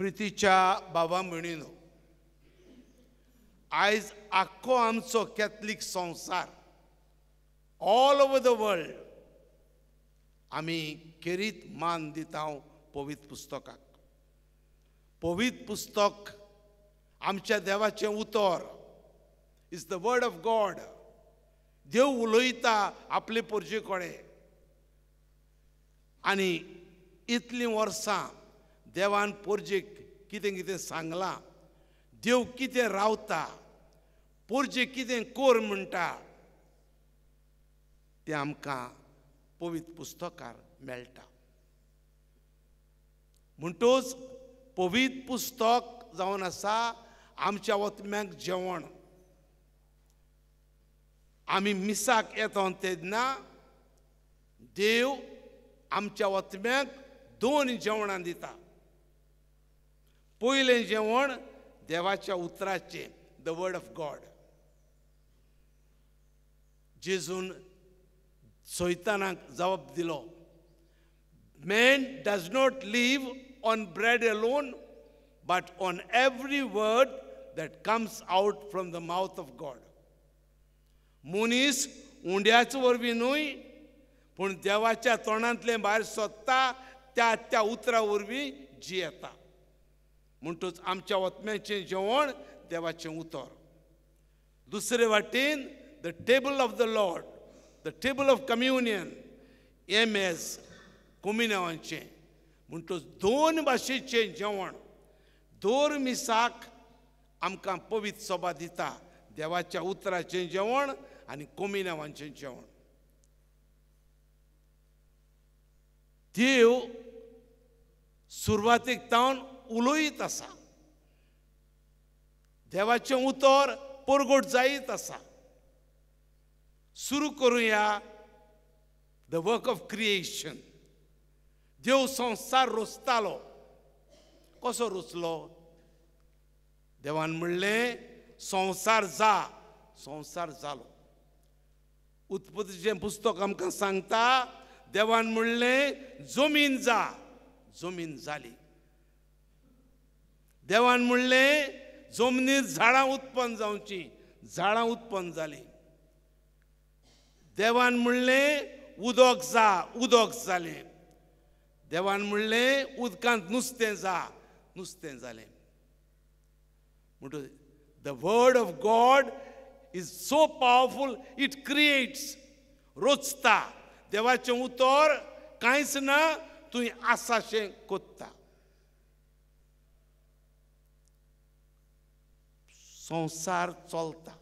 प्रितीच्या बाबा म्हणिनो आयज आख्खो आमचो कॅथलीक संवसार ऑल ओवर द वर्ल्ड आमी खेरीत मान दिता पवित्र पुस्तकाक. पवित्र पुस्तक आमच्या देवाचें उतर is the word of God. देव उलयता आपले पोरजे कडेन आनी इतलीं वर्सां देवान पोरजेक कितें कितें सांगलां, देव कितें रावता, पोरजे कितें कोर म्हणटा तें आमकां पवित्र पुस्तकार मेळटा. म्हणटूच पवित्र पुस्तक जावन आसा आमच्या वतम्यांक जेवण. आमी मिसाक येता तेन्ना देव आमच्या वतम्यांक दोन जेवणां दिता. पयलें जेवण देवाच्या उतराचें, द वर्ड ऑफ गॉड. जेजून सैतानाक जबाब दिलो, man does not live on bread alone but on every word that comes out from the mouth of God. मनीस उंड्याच वरवीं न्हय पूण देवाच्या तोंडांतलें भायर सोदता त्या उतरा वरवीं जियेता. म्हणटूच आमच्या वतम्याचें जेवण देवाचें उतर. दुसरे वाटेन the table of the Lord, the table of communion, एमएस कोमिनावांचें. म्हणटूच दोन भाशेचें जेवण दर मिसाक आमकां पवित्र सभा दिता. देवाच्या उतराचें जेवण आनी कोमिनावांचें जेवण. देव सुरवातेक तावन उलयत आसा. देवाचें उतर परगट जायत आसा. सुरू करुया द वर्क ऑफ क्रिएशन. देव संसार रचतालो. कसो रचलो? देवान म्हणलें संसार जा, संसार जालो. उत्पत्तीचें पुस्तक आमकां सांगता देवान म्हणलें जमीन जा, जमीन जाली. देवान म्हणलें जमनीर झाडां उत्पन्न जावचीं, झाडां उत्पन्न जालीं. देवान म्हणलें उदक जा, उदक जालें. देवान म्हणलें उदकांत नुस्तें जा, नुस्तें जालें. म्हणटच the word of God is so powerful, it creates. रोचता. देवाचें उतर कांयच ना, तुवें आसाशें कोत्ता. संसार चलता.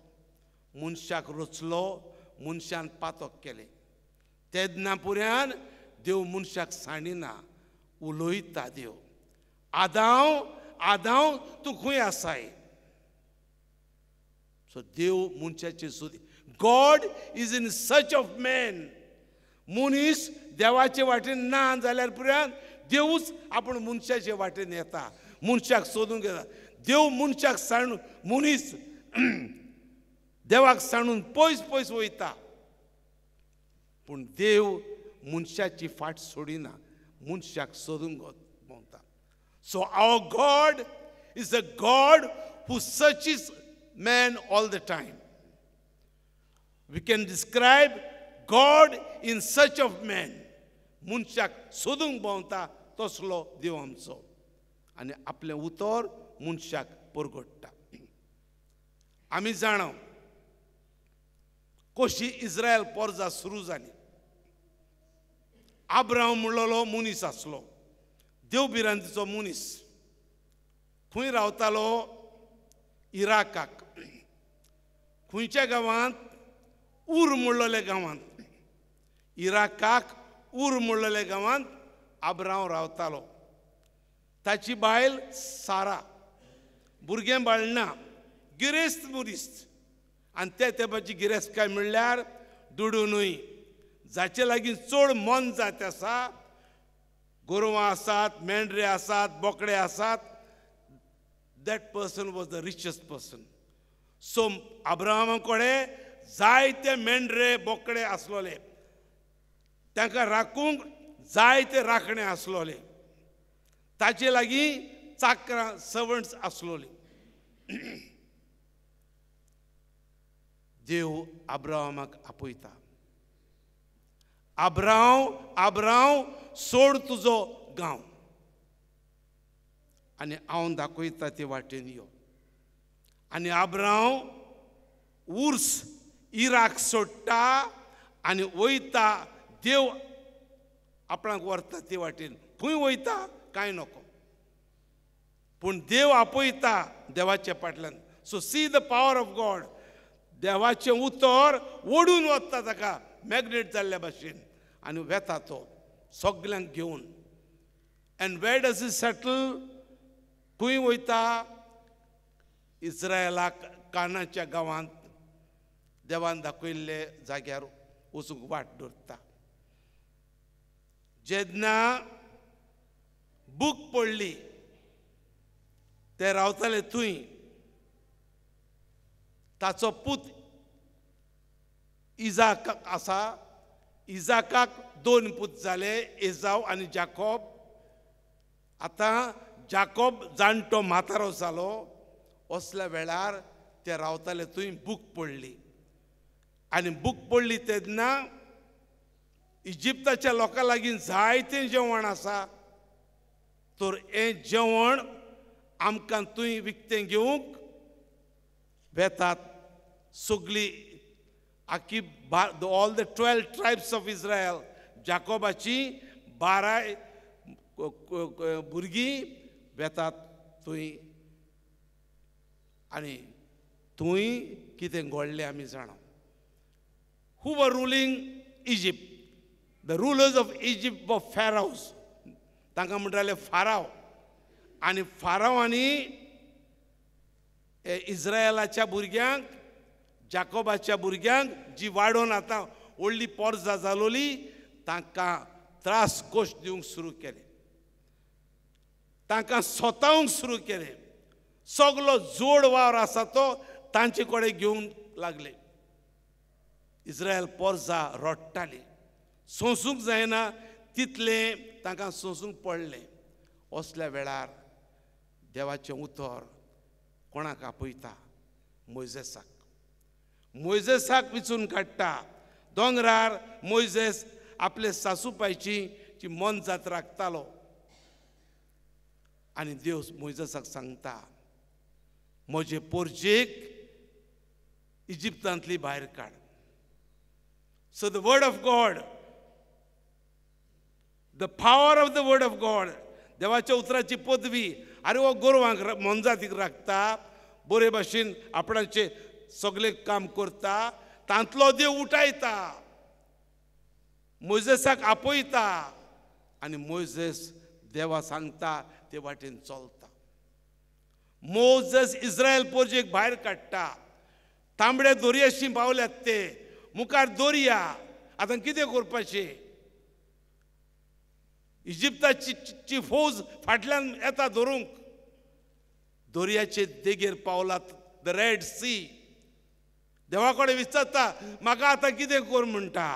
मनशाक रचलो, मनशान पातक केलें. तेन्ना पुऱ्यान देव मनशाक सांडिना, उलयता देव. आदांव, आदांव तूं खंय आसाय? सो देव मनशाचे सोदी. God is in search of man. मनीस देवाचे वाटेन ना जाल्यार पुरान देवूच आपूण मनशाचे वाटेन येता, मनशाक सोदूंक येता. देव मनशाक सांडून, मनीस देवाक सांडून पयस पयस वयता. पूण देव मनशाची फाट सोडिना, मनशाक सोदूंक भोंवता. So our God is a God who searches man all the time. We can describe God in search of man. मनशाक सोदूंक भोंवता तसलो देव आमचो. आनी आपलें उतर मनशाक परगट्टा. आमी जाणा कशी इस्रायल पोरजा सुरू जाली. आब्राहम म्हणलोलो मनीस आसलो, देव बिरांतीचो मनीस. खंय रावतालो? इराकाक. खंयच्या गांवांत? उर म्हणलोल्या गांवांत. इराकाक उर म्हणलोल्या गांवांत आब्राहम रावतालो. ताची बायल सारा. भुरगें बाळना, गिरेस्त मनीस. आनी त्या तेंपाची गिरेस्तकाय म्हणल्यार दुडू न्हय. जाचे लागीं चड मन जात आसा, गोरवां आसात, मेंढरे आसात, बोकडे आसात, that person was the richest person. So Abraham कडेन जायते मेंढरे बोकडे आसलोले. तांकां राखूंक जायते राखणे आसलोले. ताचे लागीं चाकरां सर्वंट्स आसलोली. देव अब्राहमाक आपयता. अब्राहम सोड तुजो गांव आनी हांव दाखयता ते वाटेन यो. आनी अब्राहम उर्स इराक सोडटा आनी वयता. देव आपणाक व्हरता ते वाटेन. खंय वयता कांय नको, पूण देव आपयता देवाच्या फाटल्यान. So C the power of God. देवाचें उतर ओडून वता ताका मॅग्नेट जाल्ल्या भाशेन आनी वेता तो सगल्यांक घेवन. And where does it settle? खंय वयता? इस्रायलाक कानाच्या गांवांत देवान दाखयल्ले जाग्यार वचूंक वाट धरता. जेन्ना बूक पडली ते रावताले थंय. ताचो पूत इजाक आसा. इजाकाक 2 पूत जाले, एजाव आनी जाकोब. आतां जाकोब जाणटो म्हातारो जालो. असल्या वेळार ते रावताले थंय बूक पडली. आनी बूक पडली तेन्ना इजिप्ताच्या लोकां लागीं जायतें जेवण आसा. तर हें जेवण आमकां थंय विकतें घेवंक वेतात. सगळी आखी all the 12 tribes of Israel, जाकोबाची 12 भुरगीं वेतात थंय. आनी थंय कितें घडलें आमी जाणा. Who were ruling Egypt? The rulers of Egypt were pharaohs. तांकां म्हणटाले फाराव. आनी फारावांनी इस्रायलाच्या भुरग्यांक, जाकोबाच्या भुरग्यांक जी वाडोवन आतां व्हडली पोरजां जालोली तांकां त्रास कोश्ट दिवंक सुरू केले. तांकां सतावंक सुरू केले. सगलो जोड वावर आसा तो तांचे कडेन घेवंक लागले. इस्रायल पोरजां रडटालीं. सोंसूंक जायना तितलें तांकां सोंसूंक पडलें. असल्या वेळार देवाचें उतर कोणाक आपयता? मोइजेसाक. मोइजेसाक वेंचून काडटा. दोंगरार मोइजेस आपले सासूपायची मन जात राखतालो. आनी देव मोइजेसाक सांगता, म्हजे पोरजेक इजिप्तांतली भायर काड. So the word of God, the power of the word of God, देवाच्या उतराची पदवी. अरे वो गोरवांक मनजातीक राखता, बरे भाशेन आपणाचे सगळे काम करता, तांतलो देव उठायता, मोइजेसाक आपयता आनी मोइजेस देवा सांगता ते वाटेन चलता. मोइजेस इस्रायल पोरजेक भायर काडटा. तांबड्या दर्याशी पावल्यात ते. मुखार दर्या. आतां कितें करपाचें? इजिप्ताची फौज फाटल्यान येता धरूंक. दर्याचे देगेर पावलात. The red C. देवा कडेन विचारता म्हाका आतां कितें कर म्हणटा.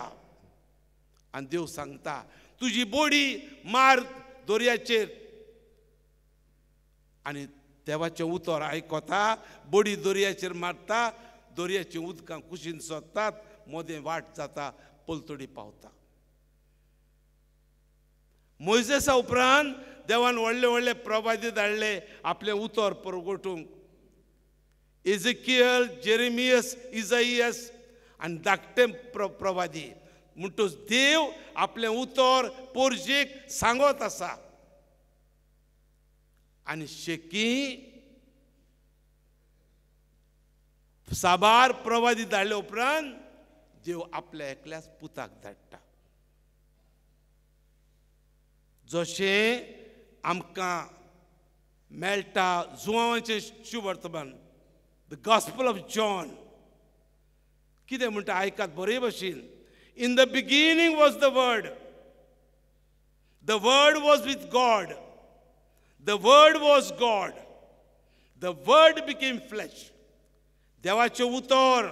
आनी देव सांगता तुजी बॉडी मार दर्याचेर. आनी देवाचें उतर आयकता. बॉडी दर्याचेर मारता. दर्याची उदकां कुशीन सोदतात. मोदें वाट जाता. पलतडी पावता. मोइजेसा उपरांत देवान व्हडले व्हडले प्रवादी धाडले आपलें उतर परगटूंक. एझेकियल, जेरेमियस, इजाइयास आनी धाकटे प्रवादी. म्हणटच देव आपलें उतर पोरजेक सांगत आसा. आनी शेकी साबार प्रवादी धाडले उपरांत देव आपल्या एकल्याच पुताक धाडटा. जशें आमकां मेळटा जुवांवाचें शुभ वर्तमान, द गॉस्पल ऑफ जॉन. कितें म्हणटा आयकात बरे भशेन. In the beginning was the word. The word was with God. The word was God. The word became flash. देवाचें उतर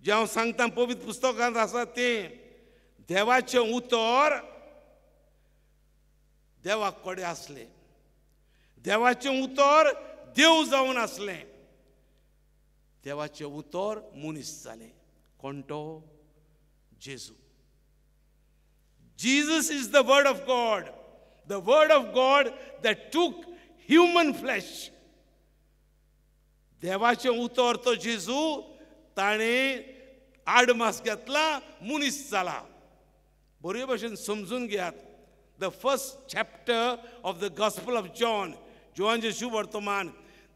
जें हांव सांगता पवित्र पुस्तकांत आसा तें. देवाचें उतर देवाक कडेन आसलें. देवाचें उतर देव जावन आसलें, देवाचें उतर मनीस जालें. कोण तो? जेजू. Jesus is the word of God. The word of God that took human flesh. देवाचें उतर तो जेजू ताणें आडमास घेतला, मनीस जाला. बरे भशेन समजून घेयात. The first chapter of the Gospel of John, जोहानचें शुभ वर्तमान,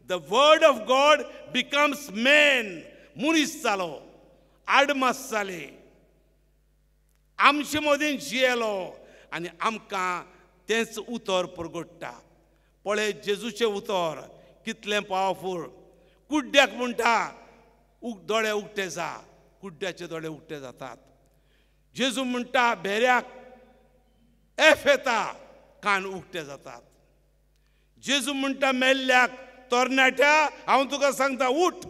the word of God becomes man, मनीस जालो, आडमास जाले, आमचे मदीं जियेलो आनी आमकां तेंच उतर परगट्टा. पळय जेजूचें उतर कितलें पावरफूल. कुड्ड्याक म्हणटा दोळे उक्ते जा, कुड्ड्याचे दोळे उक्ते जातात. जेजू म्हणटा भेऱ्याक एफेता, कान उक्ते जातात. जेजू म्हणटा मेल्ल्याक तरणाट्या हांव तुका सांगता उठ,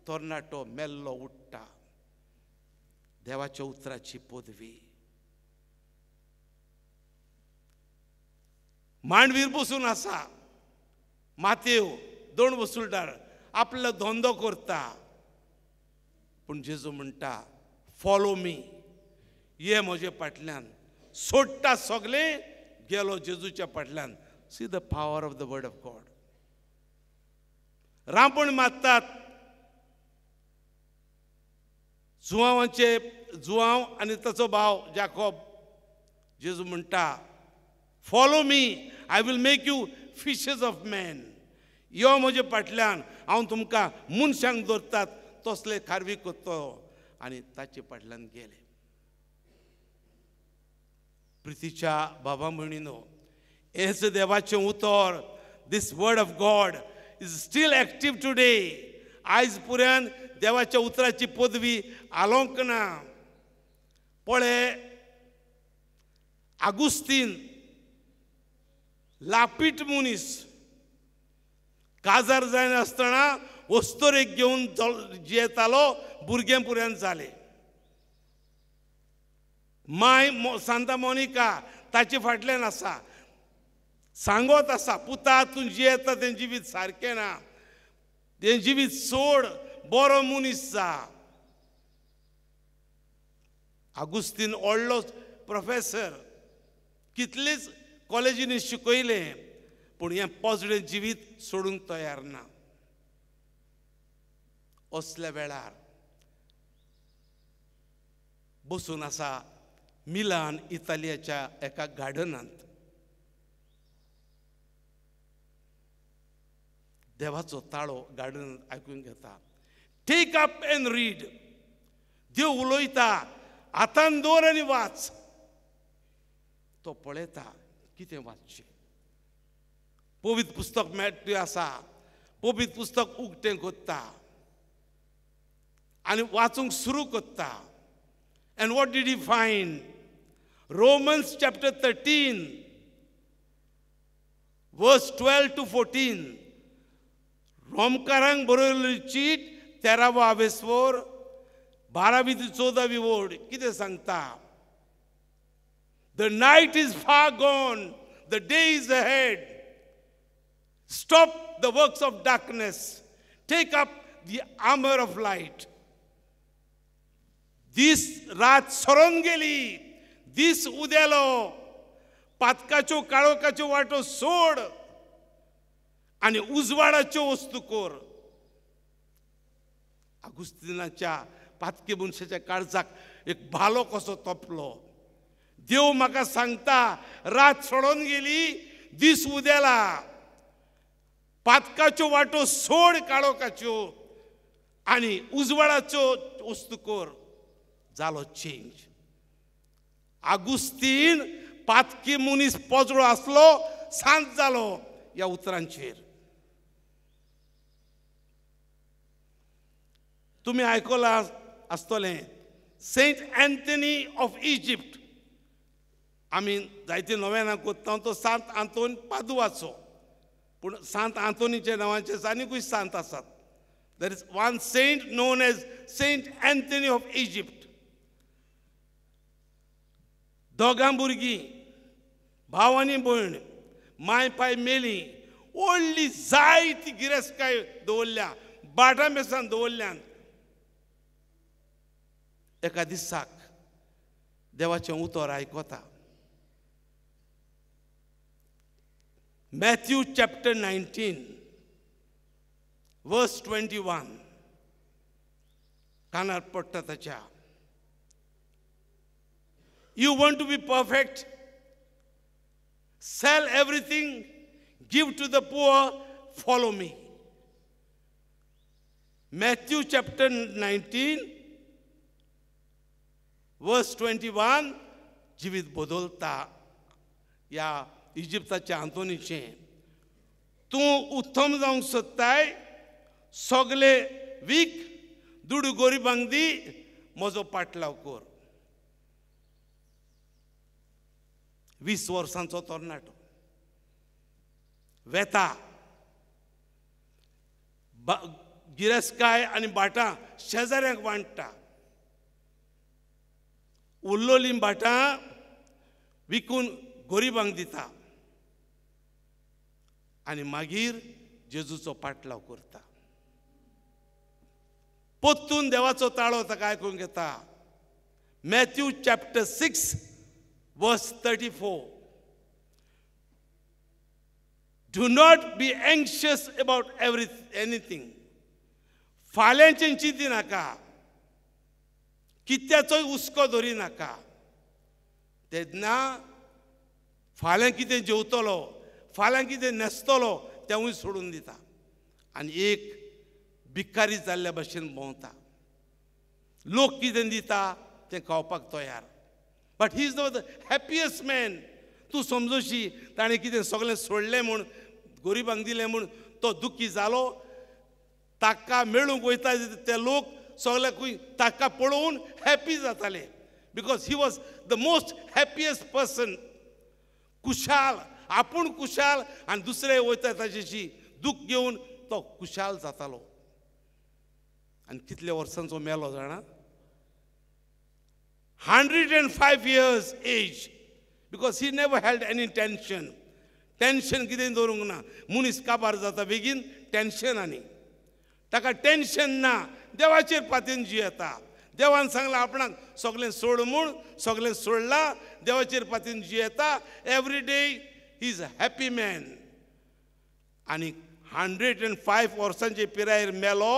तरणाटो मेल्लो उठ्ठा. देवाच्या उतराची पदवी. मांडवीर बसून आसा मातेव, दोन वसुलदार आपलो धंदो करता. पूण जेजू म्हणटा फॉलो मी, ये म्हजे फाटल्यान. सोडटा सगळें, गेलो जेजूच्या फाटल्यान. See the power of the word of God. रांपण मारतात जुआंव आनी ताचो भाव जाकोब. जेजू म्हणटा follow me, I will make you fishers of man. यो म्हजे फाटल्यान, हांव तुमकां मनशांक दवरतात तसले खारवी करतलो. आनी ताचे फाटल्यान गेले. प्रितीच्या बाबा भयणीनो, हेच देवाचें उतर, this word of God is still active today. आयज पर्यंत देवाच्या उतराची पदवी आलोंक ना. पळय आगुस्तीन लापीट मनीस काजार जायन आसतना वस्तोरेक घेवन जियेतालो, भुरगें पर्यंत जालें. माय सांता मोनिका ताचे फाटल्यान आसा, सांगत आसा पुता तूं जियेता तें जिवीत सारकें ना, तें जिवीत सोड, बरो मनीस जा. आगुस्तीन व्हडलो प्रोफेसर, कितलेच कॉलेजींनी शिकयलें, पूण हें पोजडें जिवीत सोडूंक तयार ना. असल्या वेळार बसून आसा मिलान इटालियाच्या एका गार्डनांत. देवाचो ताळो गार्डनांत आयकून घेता. Take up and read. देव उलयता, हातान दवर आनी वाच. तो पळयता कितें वाचचें. पवित्र पुस्तक मेळ्ळें आसा, पवित्र पुस्तक उगटें करता आनी वाचूंक सुरू करता. And what did he find? Romans chapter 13, verse 12 to 14. रोमकारांक बरयल्ली चीट 13वा आवेसवर 12वी ते 14वी ओळ कितें सांगता? The night is far gone, the day is ahead. Stop the works of darkness. Take up the armor of light. दीस रात सरोन गेली, दीस उदेलो. पातकाच्यो काळोखाच्यो वाटो सोड आनी उजवाडाच्यो वस्तू कर. आगुस्तिनाच्या पातके मनशाच्या काळजाक एक भालो कसो तोपलो. देव म्हाका सांगता, रात सोडून गेली, दीस उदेला. पातकाच्यो वाटो सोड काळोखाच्यो आनी उजवाडाच्यो वस्तू कर. जालो चेंज. आगुस्तीन पातकी मनीस पोजडो आसलो, सांत जालो ह्या उतरांचेर. तुमी आयकलां आसतलें सेंट एंथनी ऑफ इजिप्ट. आमी जायती नोवेनां कोत्ता तो सांत आंतोन पादुवाचो, पूण सांत आंतोनीच्या नांवाचे आनीकूय सांत आसात. There is one saint known as saint Anthony of Egypt. दोगां भुरगीं, भाव आनी भयण, माय पाय मेली, व्हडली जायती गिरेस्तकाय दवरल्या, बाटा मेसान दवरल्यान. एका दिसाक देवाचें उतर आयकता. Matthew chapter 19, verse 21. कानार पडटा ताच्या. You want to be perfect? Sell everything, give to the poor, follow me. Matthew chapter 19, verse 21. जिवीत बदलता ह्या इजिप्ताच्या आंतोनीचें. तूं उत्तम जावंक सोदताय, सगळे वीक, दुडू गोरिबांक दी, म्हजो पाटलाव कर. 20 वर्सांचो तरणाटो वेता, गिरेस्तकाय आनी भाटां शेजाऱ्यांक वांटटा. उरलोलीं भाटां विकून गोरिबांक दिता आनी मागीर जेजूचो पाटलाव करता. पोत्तून देवाचो ताळो ताका आयकूंक घेता. Matthew chapter 6, verse 34. Do not be anxious about anything. फाल्यांचें चिंती नाका, कित्याचोय हुस्को धरी नाका. तेन्ना फाल्यां कितें जेवतलो, फाल्यां कितें न्हेसतलो तेंवूय सोडून दिता आनी एक भिकारी जाल्ल्या भशेन भोंवता. लोक कितें दिता तें खावपाक तयार. But he is the हॅपियस्ट man. तूं समजूशी ताणें कितें सगळें सोडलें म्हूण, गोरिबांक दिलें म्हूण तो दुखी जालो. ताका मेळूंक वयता ते लोक सगळ्याकूय ताका पळोवन हॅपी जाताले. Because he was the most हॅपियस्ट person. खुशाल, आपूण खुशाल आनी दुसरे वयता ताचेशी दूख घेवन तो खुशाल जातालो. आनी कितल्या वर्सांचो मेलो जाणा? 105 years age. Because he never held any tension. Tension कितें दवरूंक ना. मनीस काबार जाता बेगीन टेन्शनांनी. ताका टेन्शन ना, देवाचेर पातयेन जियेता. देवान सांगलां आपणाक सगळें सोड म्हूण, सगळें सोडलां, देवाचेर पातयेन जियेता. Every day he is a happy man. आनी 105 वर्सांचे पिरायेर मेलो,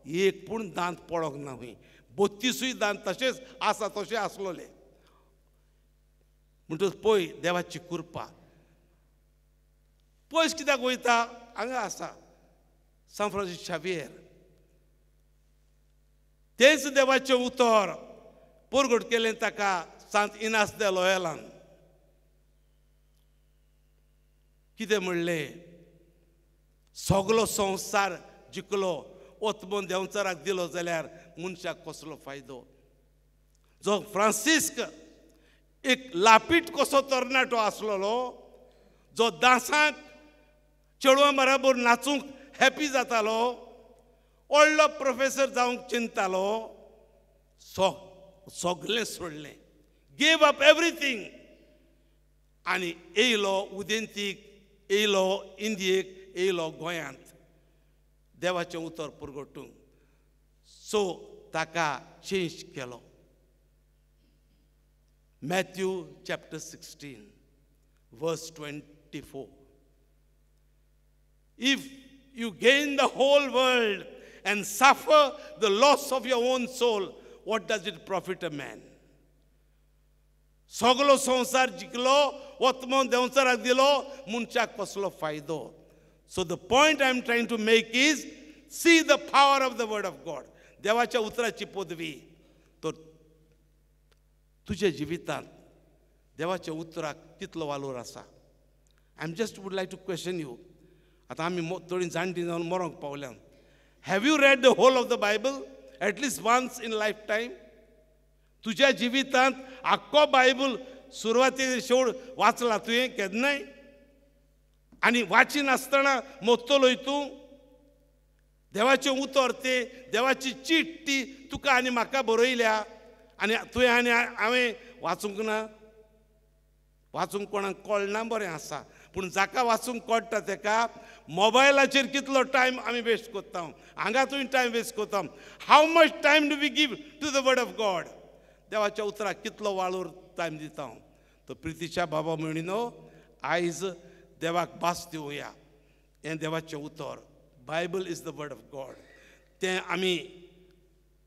एक पूण दांत पडोंक ना खंय. 32 दांत तशेंच आसा तशें आसलोले. म्हणटच पळय देवाची कृपा. पयस कित्याक वयता? हांगा आसा सान फ्रांसीस शावियर. तेच देवाचें उतर परगट केलें ताका सांत इनास दे लॉयलान. कितें म्हणलें? सगलो संवसार जिखलो, ओतमोन देंवचाराक दिलो जाल्यार मनशाक कसलो फायदो. जो फ्रांसिस्क एक लापीट कसो तरणाटो आसलोलो, जो दासांक चेडवां बरोबर नाचूंक हॅपी जातालो, व्हडलो प्रोफेसर जावंक चिंततालो, सगळें सोडलें, गेव अप एवरीथींग आनी येयलो उदेंतीक, येयलो इंडियेक, येयलो गोंयांत देवाचें उतर परगटूंक. सो ताका चेंज केलो. Matthew chapter 16, verse 24. If you gain the whole world and suffer the loss of your own soul, what does it profit a man? सगलो संसार जिखलो, वतमोन देंवचाराक दिलो, मनशाक कसलो फायदो? So the point I am trying to make is, see the power of the word of God. देवाच्या उतराची पदवी. तो तुझ्या जिवितांत देवाच्या उतराक कितलो वालोर आसा? I am just would like to question you. आतां आमी थोडीं जाणटीं जावन मरोंक पावल्यात. Have you read the whole of the Bible at least once in life time? तुज्या जिवितांत आख्खो बायबल सुरवातेर शेवट वाचला तुवें केन्नाय? आनी वाची नासतना मोत्तलोय तूं? देवाचें उतर तें, देवाची चीट ती तुका आनी म्हाका बरयल्या आनी तुवें आनी हांवें वाचूंक ना? वाचूंक कोणाक कळना बरें आसा. पूण जाका वाचूंक कळटा ताका मोबायलाचेर कितलो टायम आमी वेस्ट कोत्ता, हांगातूय टायम वेस्ट कोत्ता. How much time do we give to the word of God? देवाच्या उतराक कितलो वाळूर टायम दिता. तो प्रितीच्या बाबा म्हणिनो, आयज देवाक भास दिवया. हें देवाचें उतर. Bible is the word of God. तें आमी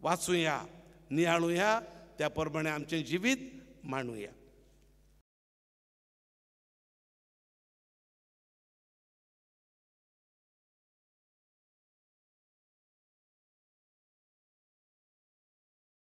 वाचुया, नियाळुया, त्या प्रमाणे आमचें जिवीत मांडुया.